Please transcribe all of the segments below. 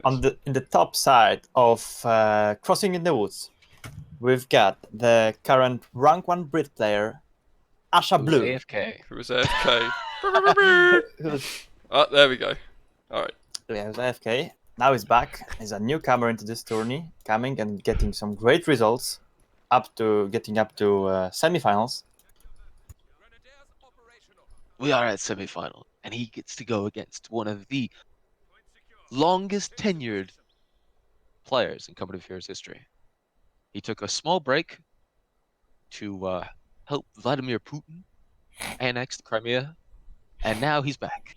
on the in the top side of Crossing in the Woods, we've got the current rank 1 Brit player, Ashablois. AFK. Who was AFK? Who's Oh, there we go. Alright. yeah, who's AFK. Now he's back. He's a newcomer into this tourney, coming and getting some great results, getting up to semi-finals. We are at semi-final, and he gets to go against one of the longest tenured players in Company of Heroes history. He took a small break to help Vladimir Putin annex the Crimea, and now he's back.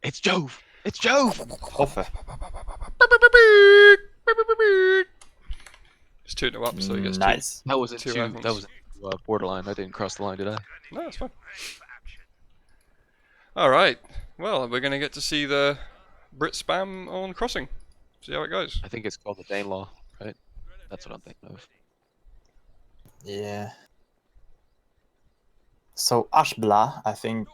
It's Jove! It's Jove! Offer. It's 2-0 up, so he gets Nice. That wasn't two too. rounds. That was borderline. I didn't cross the line, did I? two. No, that's fine. Alright. Well, we're going to get to see the Brit spam on Crossing. See how it goes. I think it's called the Dane Law, right? That's what I'm thinking of. Yeah. So Ashablois, I think.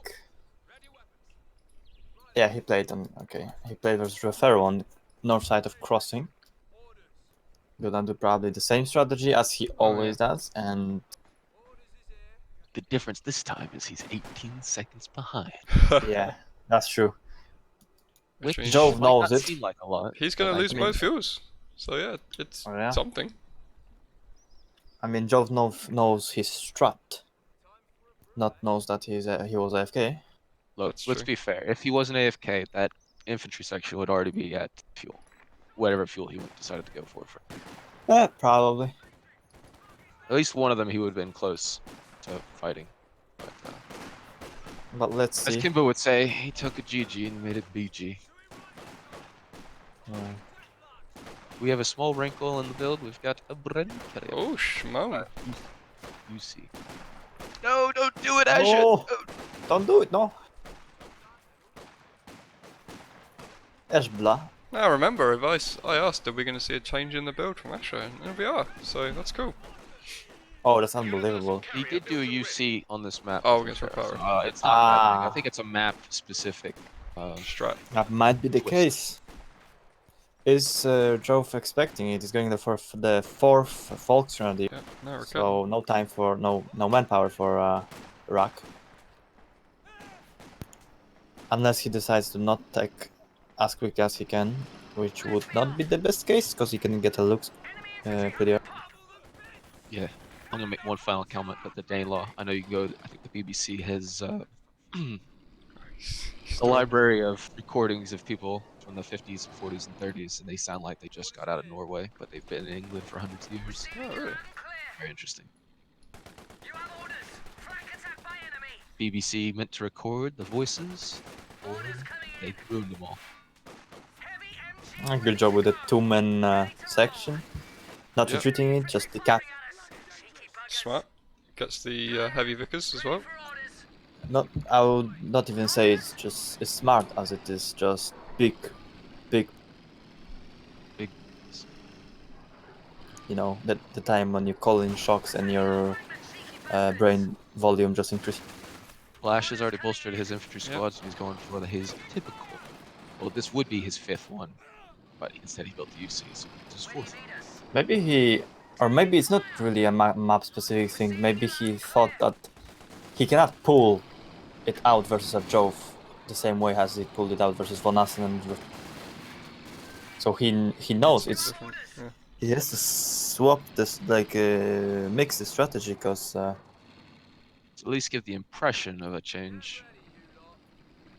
Yeah, he played on. Okay, he played versus Refero on the north side of Crossing. Gonna do probably the same strategy as he always does, and The difference this time is he's 18 seconds behind. yeah, that's true. Which Which means Jove might knows not it. seem like a lot. he's going but to I lose think- both fuels. So yeah, it's Oh, yeah? something. I mean, Jove knows his strat. Not knows that he was AFK. Look, That's let's true. be fair. If he wasn't AFK, that infantry section would already be at fuel. Whatever fuel he decided to go for. Probably. At least one of them he would have been close to fighting. But, But let's as see. Kimbo would say, he took a GG and made it BG. We have a small wrinkle in the build. We've got a Brent. Oh, Shimon. You see. No, don't do it, Asher! Oh, don't do it, no. Ashablois. Now remember, I asked, are we going to see a change in the build from Asher? And we are, so that's cool. Oh, that's unbelievable. He did do a UC on this map. Oh, to be against fair, Reparo. so, it's not bad thing. I Ah. think it's a map specific. Strat. That might be the Twist. case. Is Jove expecting it? He's going for the fourth Volksgrenadier. Yeah, no, we're So no time for no manpower for Rock. Unless he decides to not take as quick as he can, which would not be the best case because he can get a look pretty early. Yeah, I'm gonna make one final comment about the Dane Law. I know you can go. I think the BBC has a library of recordings of people from the 50s, 40s, and 30s, and they sound like they just got out of Norway, but they've been in England for hundreds of years. Oh, really? Very interesting. BBC meant to record the voices, or they ruined them all. Good job with the two-man section. Not Yep. retreating it, just the cat. Smart. Gets the heavy Vickers as well. Not, I would not even say it's just as smart as it is just big. Big. You know, the time when you call in shocks and your brain volume just increases. Flash has already bolstered his infantry Yep. squad, so he's going for his typical. Well, this would be his fifth one, but instead he built the UC, so it's his fourth one. Maybe he, or maybe it's not really a map specific thing. Maybe he thought that he cannot pull it out versus a Jove the same way as he pulled it out versus Von Assen and so he knows it's different. Yeah. he has to swap this, like mix the strategy because So at least give the impression of a change.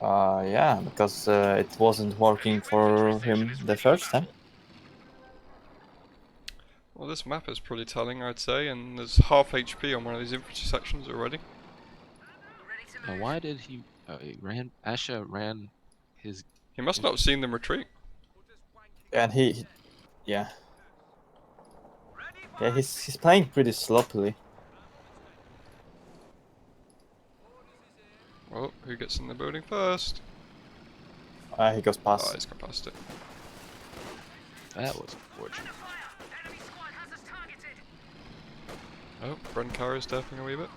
yeah, because it wasn't working for him the first time. Well, this map is pretty telling, I'd say, and there's half HP on one of these infantry sections already. Now, why did he Asha ran his. He must not have seen them retreat. And yeah, he's playing pretty sloppily. Well, who gets in the building first? He goes Oh, past. he's gone past it. That was unfortunate. Oh, Brenkar is deafing a wee bit.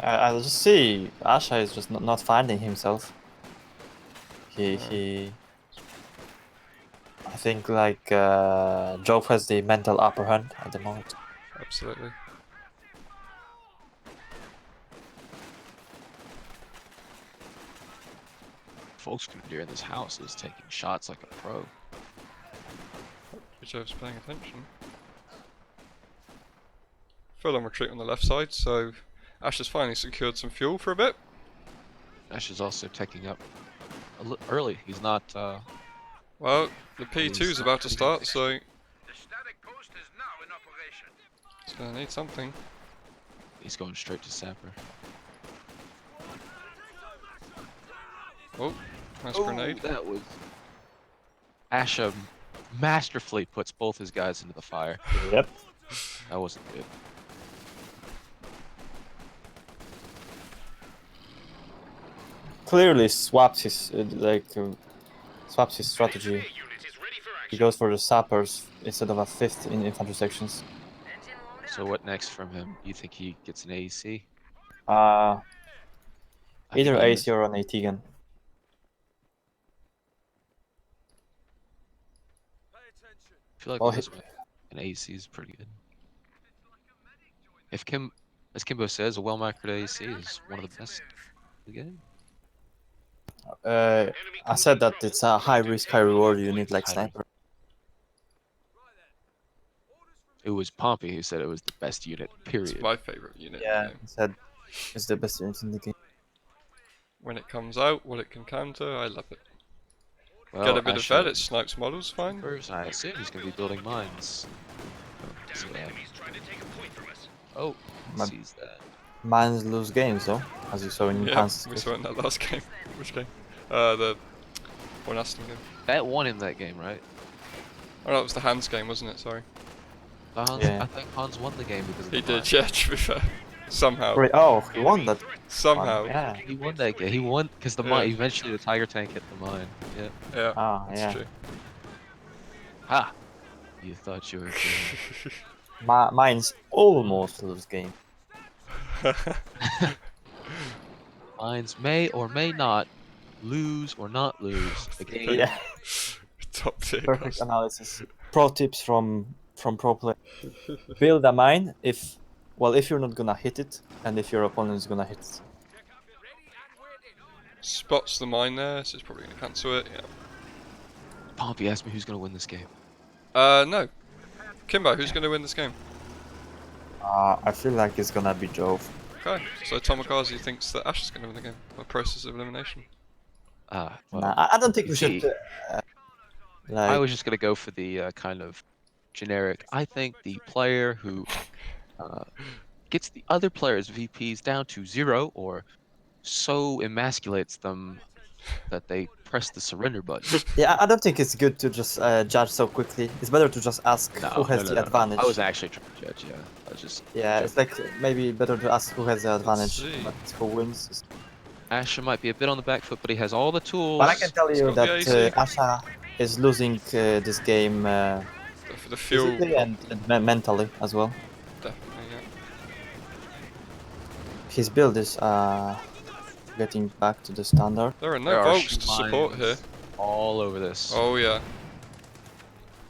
I'll just see. Asha is just not finding himself. He think like Jove has the mental upper hand at the moment. Absolutely. Folks commander in this house is taking shots like a pro. Jove's paying attention. Full on retreat on the left side, so Ash has finally secured some fuel for a bit. Ash is also taking up early. He's not. Well, the P2 is about to start, so The static post is now in operation. he's gonna need something. He's going straight to Sapper. Oh, nice grenade. That was. Ash masterfully puts both his guys into the fire. Yep. That wasn't good. Clearly swaps his swaps his strategy. He goes for the sappers instead of a 5th in infantry sections. So what next from him? You think he gets an AEC? Either think he AC or an AT gun. I feel like Well, with this one, an AEC is pretty good. If as Kimbo says, a well-macroed AEC is one of the best in the game. I said that it's a high risk, high reward. You need like High sniper. It was Pompey who said it was the best unit, period. It's my favourite unit in the Yeah, game. he said it's the best unit in the game. When it comes out, what it can counter, I love it. Well, Get a bit of Ash, vet, it snipes models, fine. first, I assume he's going to be building mines. So, Enemies trying to take a point from us. oh, Ma- sees that. Mines lose games though, as you saw in Yeah, Hans. we saw it in that last game. Which game? The 1Aston game. That won him that game, right? Oh no, it was the Hans game, wasn't it? Sorry. Hans, Yeah. I think Hans won the game because of He the did, mine. yeah, to be fair. Somehow. Great. Oh, he won that. Somehow. One. Yeah. He won that game. He won because the Yeah. mine. Eventually, the Tiger tank hit the mine. Yeah. Yeah, Ah, that's yeah. true. Ha! You thought you were kidding. Mines almost lose game. Mines may or may not lose or not lose the game. Yeah. Top tier. Perfect class. analysis. Pro tips from pro player. Build a mine if you're not gonna hit it, and if your opponent is gonna hit it. Spots the mine there, so it's probably going to cancel it, yeah. Pompey asked me who's going to win this game. No. Kimbo, who's going to win this game? I feel like it's gonna be Jove. Okay, so Tomikaze thinks that Ash is going to win the game by process of elimination. Well, Nah, I don't think we should. see, I Like, was just going to go for the kind of generic. I think the player who gets the other players' VPs down to 0 or so emasculates them that they press the surrender button. yeah, I don't think it's good to just judge so quickly. It's better to just ask who has the advantage. I was actually trying to judge, yeah. I was just Yeah, it's like maybe better to ask who has the advantage, see. but who wins. Asher might be a bit on the back foot, but he has all the tools. But I can tell you got the that AC. Asha is losing this game For the fuel, physically and mentally as well. definitely, yeah. His build is getting back to the standard. There are no There are Volks to support here. mines all over this. Oh, yeah.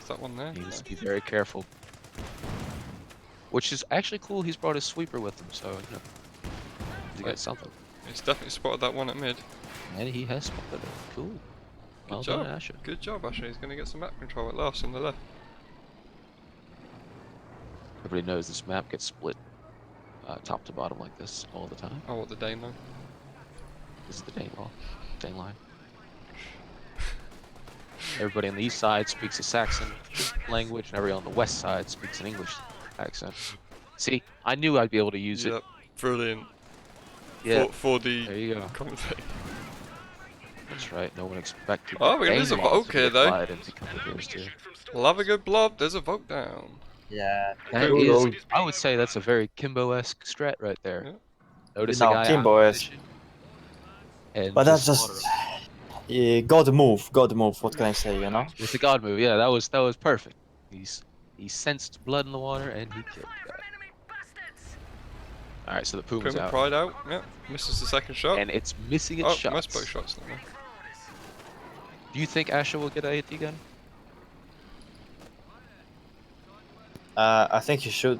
Is that one there? He needs to be very careful. Which is actually cool. He's brought his sweeper with him, so you know, he got something. He's definitely spotted that one at mid. And he has spotted it. Cool. Good Well job. done, Asher. Good job, Asher. He's going to get some map control at last on the left. Everybody knows this map gets split top to bottom like this all the time. Oh, what the Dane though? This is the Dane law. Dane line. Everybody on the east side speaks a Saxon language, and everybody on the west side speaks an English accent. See, I knew I'd be able to use Yep, it. brilliant. Yeah, For the there you go. commentate. That's right. No one expected. Oh, the there's a Dane laws Volk to be here, though. applied into competitors too. Love a good blob. There's a Volk down. Yeah. That Good is, old- I would say that's a very Kimbo-esque strat right there. Yeah. Notice No, a guy Kimbo-esque. and But that's slaughter just him. God move. What can I say? You know. It's a god move. Yeah, that was perfect. He sensed blood in the water and he killed the guy. All right, so the Puma's Puma out, Pride out. Yep. Misses the second shot. and it's missing its Oh, missed both shots. shots. Didn't Do you think Asher will get a AT gun? I think he should,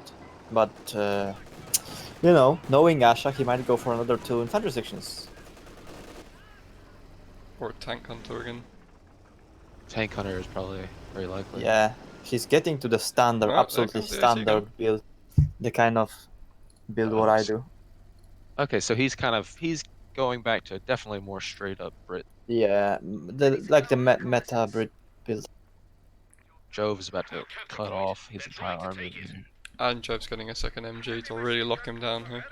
but you know, knowing Asha, he might go for another 2 infantry sections. Or a tank hunter again. Tank Hunter is probably very likely. Yeah, he's getting to the standard, Oh, there absolutely comes the AT gun. standard build, the kind of build what Oh, I so- do. Okay, so he's going back to definitely more straight up Brit. Yeah, like the meta build. Jove is about to cut off his entire army here. And Jove's getting a second MG to really lock him down here.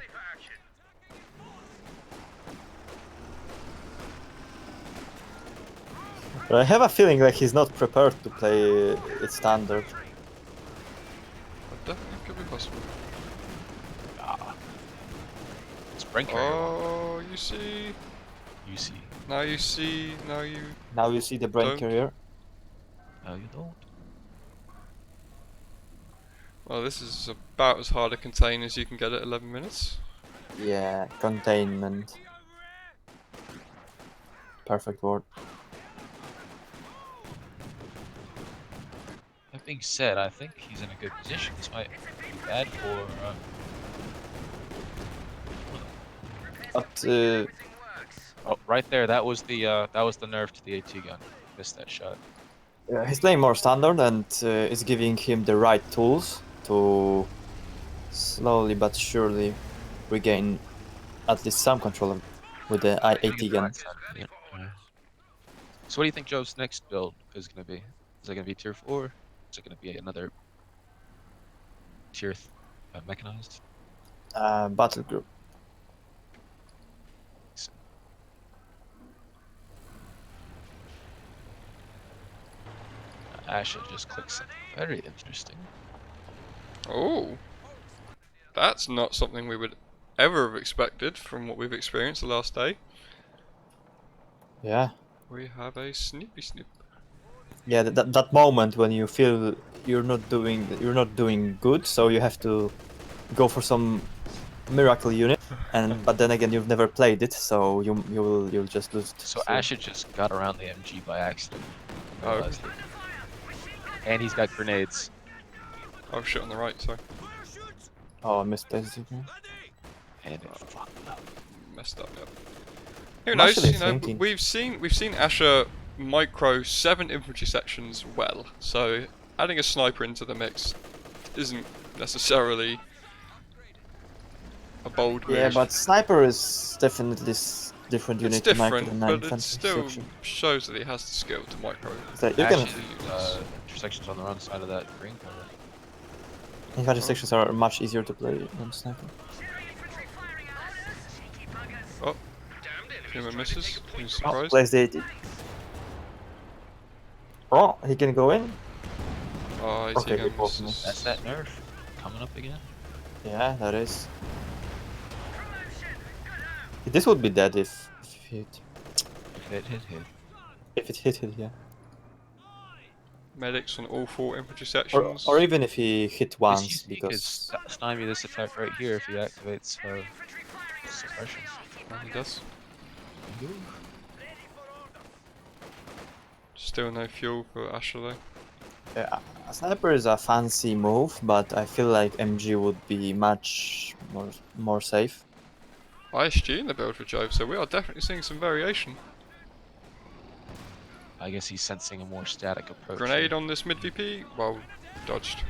But I have a feeling like he's not prepared to play it standard. That definitely could be possible. Ah. It's Brent carrier. Oh, you see. You see. Now you see. Now you. Now you see the brain Don't. carrier. No, you don't. Well, this is about as hard to contain as you can get at 11 minutes. Yeah, containment. Perfect word. That being said, I think he's in a good position. This might be bad for. But Oh, right there. That was the nerf to the AT gun. Missed that shot. he's playing more standard and is giving him the right tools to slowly but surely regain at least some control with the AT gun. Yeah. So what do you think Jove's next build is going to be? Is it going to be tier 4? Is it going to be another tier mechanized? Battle group. Asha just clicked something very interesting. Oh. That's not something we would ever have expected from what we've experienced the last day. Yeah. We have a snippy snip. Yeah, that moment when you feel you're not doing good, so you have to go for some miracle unit, but then again you've never played it, so you'll just lose. So Asha just got around the MG by accident. Oh. Realized it. And he's got grenades. Oh shit, on the right, sorry. Oh, I misplaced it. And it fucked up. Messed up, yep. Who I'm knows, actually you know, thinking- we've seen Asher micro 7 infantry sections well, so adding a sniper into the mix isn't necessarily a bold move. Yeah, but sniper is definitely different it's unit to micro different, than but infantry it still section. shows that he has the skill to micro. So you can Asha's intersections on the wrong side of that green cover. infantry sections are much easier to play than sniper. Oh, Puma misses. Who's Oh, surprised? plays the 80. Oh, he can go in. Oh, AT Okay, gun good both misses. That's that nerf coming up again. Yeah, that is. This would be dead if it Hit. if it hit it, yeah. Medics on all 4 infantry Or, sections. or even if he hit This once, UC could because stymie this attack right here if he activates suppression. Oh, he does. Still no fuel for Asher though. a sniper is a fancy move, but I feel like MG would be much more safe. ISG in the build for Jove, so we are definitely seeing some variation. I guess he's sensing a more static approach. Grenade on this mid VP? Well, dodged.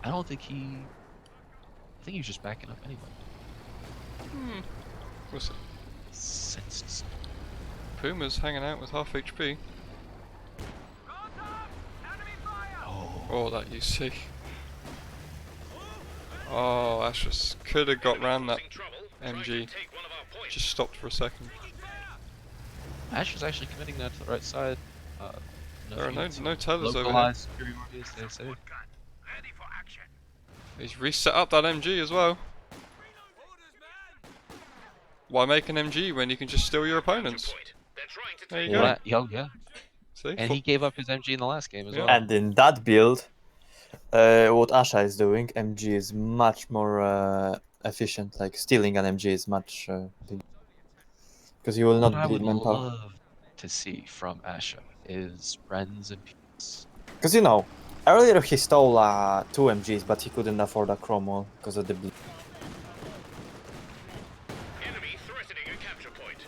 I don't think he. I think he was just backing up anyway. We'll see. Sensed. Puma's hanging out with half HP. Oh. Oh, that UC. Oh, Asher could have got round that MG. Just stopped for a second. Ash was actually committing that to the right side. There are no tellers over here. Localized superiority, stay safe. He's reset up that MG as well. Why make an MG when you can just steal your opponents? There you go. Yeah. See? And he gave up his MG in the last game as Yeah. well. And in that build, what Asha is doing, MG is much more efficient. Like stealing an MG is much because you will What not I bleed would manpower. love to see from Asha is friends and peace. Because you know, Earlier he stole 2 MGs, but he couldn't afford a chrome wall because of the bleed. Enemy threatening a capture point.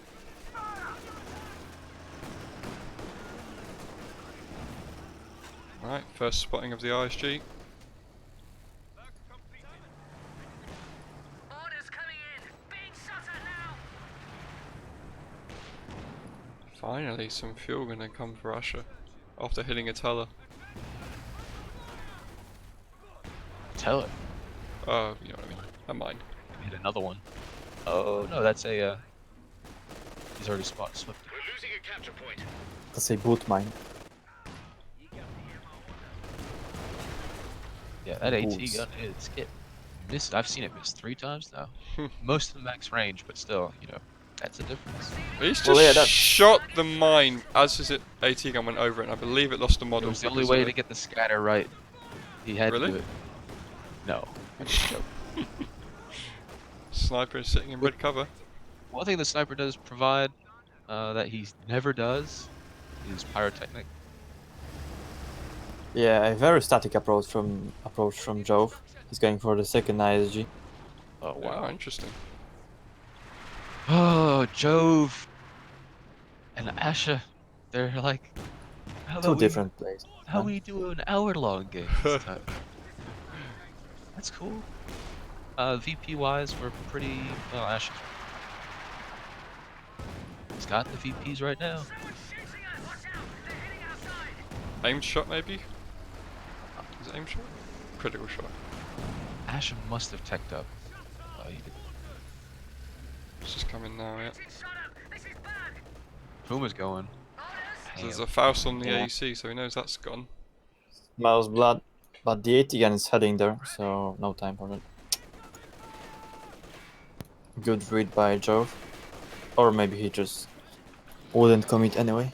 Right, first spotting of the ISG. Orders coming in. Being shot at now. Finally, some fuel gonna come for Asher after hitting a teller. Tell it. Oh, you know what I mean. Never mind. Hit another one. Oh no, that's a. He's already swapped. We're losing a capture point. That's a boot mine. Yeah, that AT Boots. gun is it missed. I've seen it miss 3 times now. Most of the max range, but still, you know, that's a difference. He's just Well, yeah, that's- shot the mine as his AT gun went over it, and I believe it lost the It model. was the only because way of to it. get the scatter right. He had Really? to do it. No, I just joke. Sniper is sitting in red cover. One thing the sniper does provide that he never does is pyrotechnic. Yeah, a very static approach from Jove. He's going for the second ISG. Oh Wow, wow. interesting. Oh, Jove and Asha, they're like, how Two about different plays. how we do an hour-long game this time? That's cool. VP wise, we're pretty well. Asha's. He's got the VPs right now. Aimed shot, maybe? Is it aimed shot? Critical shot. Asha must have teched up. He did. It's just coming now, yeah. Puma's going. So there's Damn. a Faust on the Yeah. AEC, so he knows that's gone. Smells blood, but the AT gun is heading there, so no time for it. Good read by Jove. Or maybe he just wouldn't commit anyway.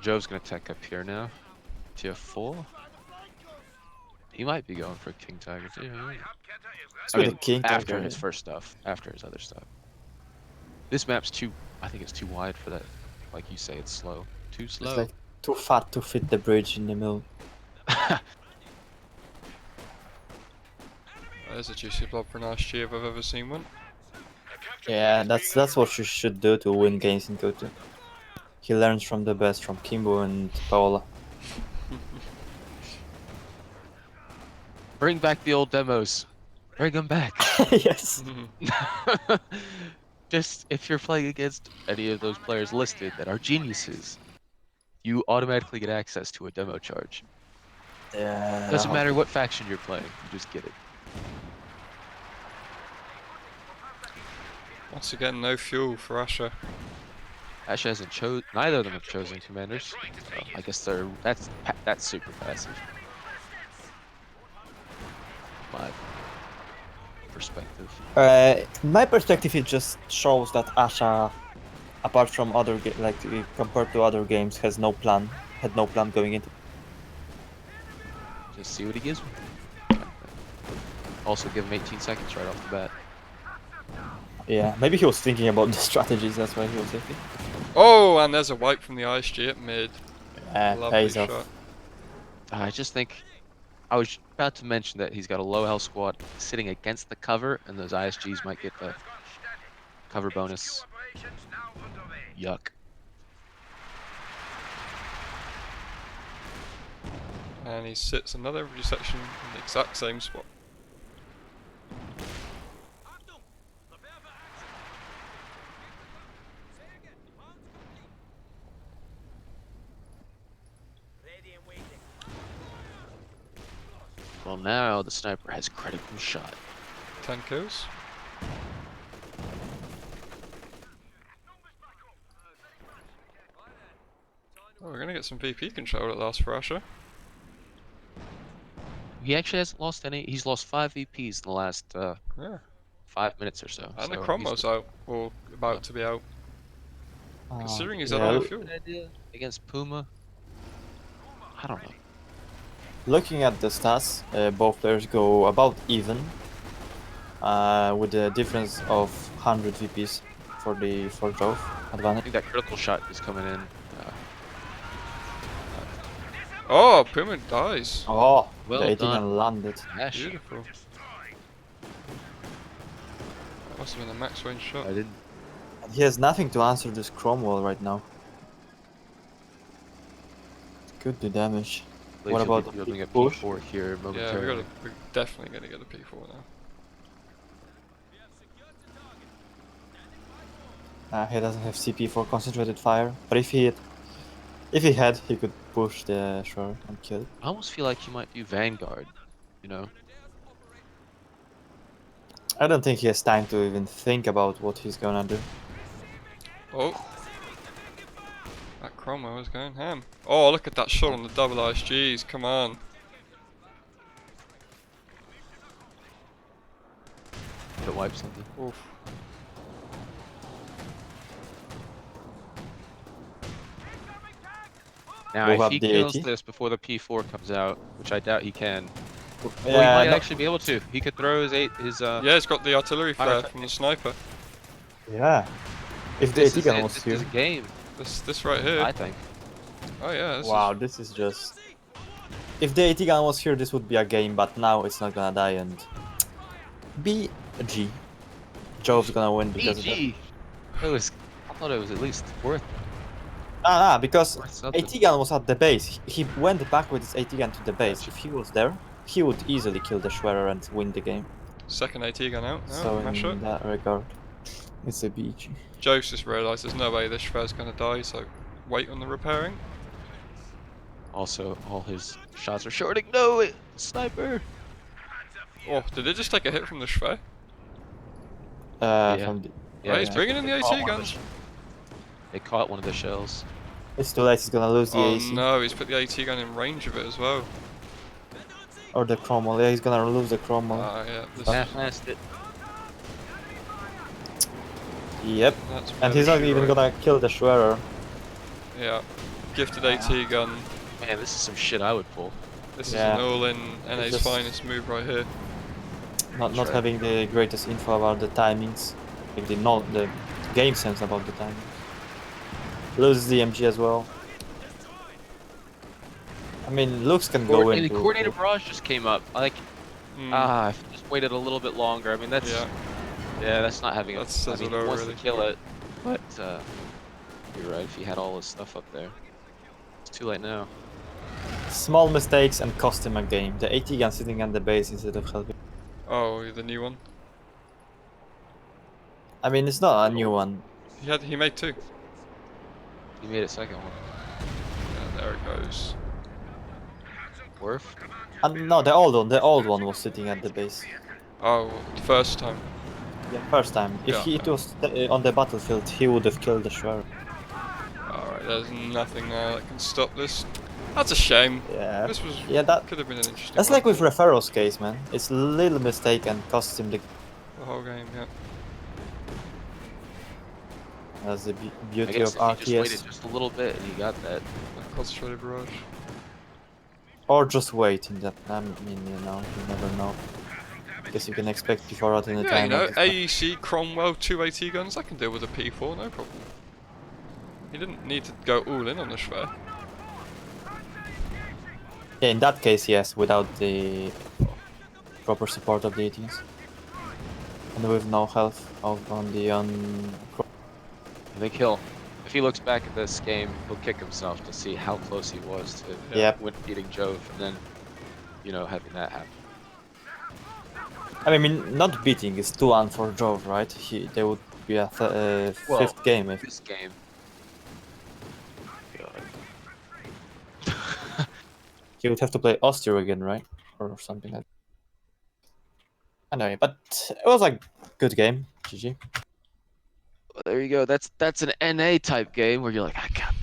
Jove's gonna tech up here now. Tier 4. He might be going for King Tiger too. It's I with mean, the King after Tiger. his first stuff, after his other stuff. This map's too. I think it's too wide for that. Like you say, it's slow. Too It's slow. like too fat to fit the bridge in the middle. There's a juicy blob for an ISG if I've ever seen one. Yeah, that's what you should do to win games in Go2. He learns from the best, from Kimbo and Paola. Bring back the old demos. Bring them back. Yes. Just if you're playing against any of those players listed that are geniuses, you automatically get access to a demo charge. Yeah. Doesn't matter what faction you're playing, you just get it. Once again, no fuel for Asher. Asha hasn't chosen. Neither of them have chosen commanders. So I guess that's super passive. My perspective. My perspective, it just shows that Asha, apart from other compared to other games, had no plan going into. Just see what he gives me. Also give him 18 seconds right off the bat. Yeah, maybe he was thinking about the strategies. That's why he was thinking. Oh, and there's a wipe from the ISG at mid. Lovely Pays shot. off. I just think I was about to mention that he's got a low health squad sitting against the cover, and those ISGs might get the cover bonus. Yuck. And he sits another resection in the exact same spot. Well, now the sniper has critical shot. 10 kills. Oh, we're gonna get some VP control at last for Asher. He actually hasn't lost any. He's lost 5 VPs in the last Yeah. 5 minutes or so. And the so Cromwell's out, or about to be out. Considering he's out of fuel. Good idea against Puma. I don't know. Looking at the stats, both players go about even, with a difference of 100 VPs for Jove I advantage. think that critical shot is coming in. Oh, Puma dies. Oh, Well the 80 done. gun landed. Ash. Beautiful. That must have been a max range shot. I didn't. And he has nothing to answer this Cromwell right now. Could do damage. Believe What he'll about be the building a push? P4 here Yeah, momentarily. we're definitely gonna get a P4 now. He doesn't have CP for concentrated fire, but if he had, he could push the shore and kill. I almost feel like he might do Vanguard. You know. I don't think he has time to even think about what he's gonna do. Oh. That Cromwell is going ham. Oh, look at that shot on the double ISGs. Come on. Did it wipe something? Oof. Now, Move if up he the kills 80. this before the P4 comes out, which I doubt he can, well, he Yeah, might no- actually be able to. He could throw his Yeah, he's got the artillery fire flare from the sniper. yeah. If the This 80 is gun it. was This here. is a game, This right here. I think. Oh yeah, this Wow, is... this is just. If the 80 gun was here, this would be a game, but now it's not gonna die and. BG. Jove's gonna win because of that. BG. It was. I thought it was at least worth Because something. 80 gun was at the base. He went back with his 80 gun to the base. If he was there, he would easily kill the Schwerer and win the game. Second AT gun out now, So mash in up. that regard, it's a BG. Joe's just realised there's no way this Shred's gonna die, so wait on the repairing. Also, all his shots are shorting. No, sniper. Oh, did it just take a hit from the Shred? Yeah. From the, Yeah, he's yeah. bringing in the They caught AT one of guns. They caught one of the shells. It's too late. He's gonna lose the Oh AC no, he's put the AT gun in range of it as well. or the Cromwell. Yeah, he's gonna lose the Cromwell. Ah, yeah, this Half-assed it. Yep. that's And better he's not shoot even right. gonna kill the Schwerer. Yeah, gifted AT gun. Man, this is some shit I would pull. This Yeah. is an all-in NA's just- finest move right here. Not Right. having the greatest info about the timings, like the game sense about the timing. Loses the MG as well. I mean, looks can go And the into. coordinated barrage just came up. Like, Mm, if I just waited a little bit longer. I mean, that's yeah, that's not having That a. says I mean, it all, he wants really. to kill it, but you're right. If he had all his stuff up there, it's too late now. Small mistakes and cost him a game. The 80 gun sitting on the base instead of helping. oh, the new one. I mean, it's not a new one. He made two. He made it second one. Yeah, there it goes. Worth. No, the old one. The old one was sitting at the base. Oh, the first time. Yeah, first time. If Yeah. it was on the battlefield, he would have killed the Schwerer. Alright, there's nothing now that can stop this. That's a shame. Yeah. This was Yeah, that. could have been an interesting That's one. like with Refero's case, man. It's a little mistake and costs him the. The whole game, yeah. That's the I beauty guess of if he just waited RTS. just a little bit and he got that. That concentrated barrage. Or just wait in that. I mean, you know, you never know. Guess you can expect before out in the Yeah, time. you know, like this. AEC, Cromwell, 2 AT guns, I can deal with a P4, no problem. He didn't need to go all in on the Schwer. Yeah, in that case, yes, without the proper support of the 18s. And with no health on the I think if he looks back at this game, he'll kick himself to see how close he was to Yep. win beating Jove, and then, having that happen. I mean, not beating is 2-1 for Jove, right? They would be a Well, fifth game if. This game. God. He would have to play Austria again, right? Or something like that. Anyway, but it was a good game. GG. Well, there you go. That's an NA type game where you're like, I got